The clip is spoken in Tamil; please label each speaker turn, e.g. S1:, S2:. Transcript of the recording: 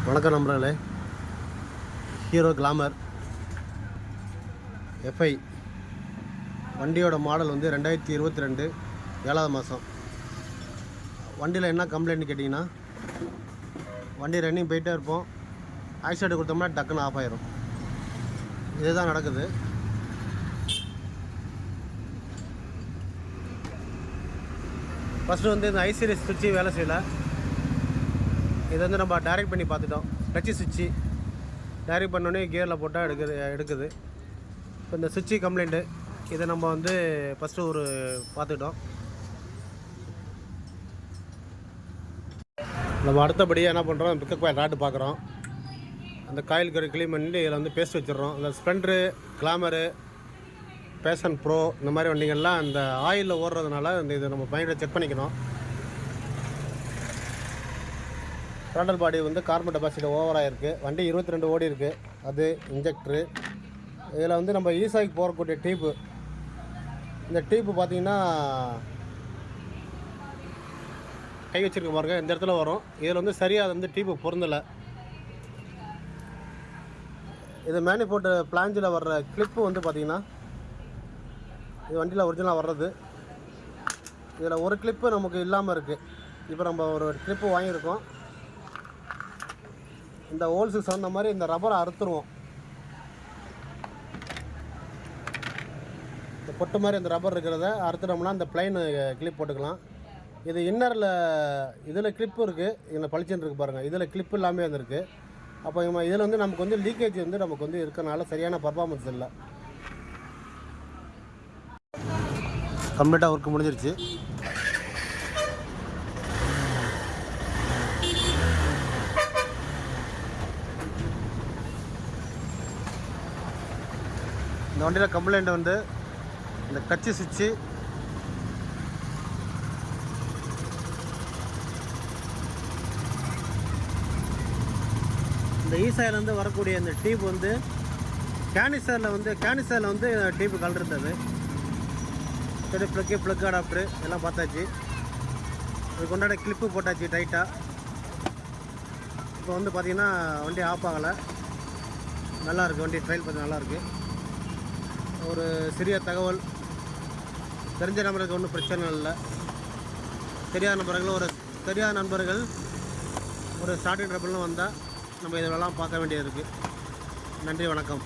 S1: வணக்கம் நண்பர்களே. ஹீரோ கிளாமர் எஃப்ஐ வண்டியோட மாடல் வந்து 2022 7ஆவது மாதம். வண்டியில் என்ன கம்ப்ளைண்ட்னு கேட்டிங்கன்னா, வண்டி ரன்னிங் போயிட்டே இருப்போம், ஆக்சிடென்ட் கொடுத்தோம்னா டக்குன்னு ஆஃப் ஆயிரும். இதுதான் நடக்குது. ஃபஸ்ட்டு வந்து இந்த ஐசீரிஸ் சுவிட்சு வேலை செய்யலை. இதை வந்து நம்ம டைரக்ட் பண்ணி பார்த்துட்டோம். டச்சு சுவிட்சு டைரக்ட் பண்ணோடனே கியரில் போட்டால் எடுக்குது. இப்போ இந்த சுவிட்சு கம்ப்ளைண்ட்டு, இதை நம்ம வந்து ஃபஸ்ட்டு பார்த்துக்கிட்டோம். நம்ம அடுத்தபடியாக என்ன பண்ணுறோம், பிக்கப் காயில் ராட்டு பார்க்குறோம். அந்த காயில் க்ளீன் பண்ணிட்டு இதில் வந்து பேஸ்ட் வச்சிடுறோம். இந்த ஸ்ப்ளெண்டரு, கிளாமரு, பேஷன் ப்ரோ இந்த மாதிரி வண்டிகள்லாம் அந்த ஆயிலில் ஓடுறதுனால இதை நம்ம பயங்கர செக் பண்ணிக்கணும். த்ராட்டல் பாடி வந்து கார்பன் டெபாசிட் ஓவராக இருக்குது. வண்டி 22 ஓடி இருக்குது. அது இன்ஜெக்டரு. இதில் வந்து நம்ம ஈசாய்க்கு போகக்கூடிய டீப்பு, இந்த டீப்பு பார்த்திங்கன்னா கை வச்சுருக்க பாருங்க, இந்த இடத்துல வரும். இதில் வந்து சரியாக வந்து டீப்பு பொருந்தலை. இது மேனிஃபோல்ட் பிளாஞ்சில் வர்ற கிளிப்பு வந்து பார்த்திங்கன்னா இது வண்டியில் ஒரிஜினலாக வர்றது. இதில் ஒரு கிளிப்பு நமக்கு இல்லாமல் இருக்குது. இப்போ நம்ம ஒரு கிளிப்பு வாங்கியிருக்கோம். இந்த ஹோல்ஸுக்கு தகுந்த மாதிரி இந்த ரப்பரை அறுத்துருவோம். இந்த பொட்டு மாதிரி இந்த ரப்பர் இருக்கிறத அறுத்துட்டோம்னா இந்த பிளைன் கிளிப் போட்டுக்கலாம். இது இன்னரில் இதில் கிளிப்பு இருக்குது, இதில் பளிச்சுன்னு இருக்குது பாருங்கள். இதில் கிளிப்பு இல்லாமல் வந்துருக்கு. அப்போ இதில் வந்து நமக்கு வந்து லீக்கேஜ் வந்து நமக்கு வந்து இருக்கிறனால சரியான பர்ஃபார்மன்ஸ் இல்லை. கம்ப்ளீட்டாக ஒர்க் முடிஞ்சிருச்சு. இந்த வண்டியில் கம்ப்ளைண்ட் வந்து இந்த கட்சி சுவிட்சு, இந்த ஈசாயிலேருந்து வரக்கூடிய இந்த டீப் வந்து கேனிஸ்டரில் வந்து டீப்பு கலந்துருந்தது. சரி, ப்ளக் அடாப்டரு எல்லாம் பார்த்தாச்சு. இதுக்கு கொண்டாட கிளிப்பு போட்டாச்சு டைட்டாக. இப்போ வந்து பார்த்திங்கன்னா வண்டி ஆஃப் ஆகலை. நல்லாயிருக்கு வண்டி, ட்ரையல் பார்த்து நல்லாயிருக்கு. ஒரு சிறிய தகவல், தெரிஞ்ச நபருக்கு ஒன்றும் பிரச்சனை இல்லை. தெரியாத நண்பர்கள் ஒரு ஸ்டார்டிங் ட்ரபிள்னு வந்தால் நம்ம இதெல்லாம் பார்க்க வேண்டியது இருக்குது. நன்றி, வணக்கம்.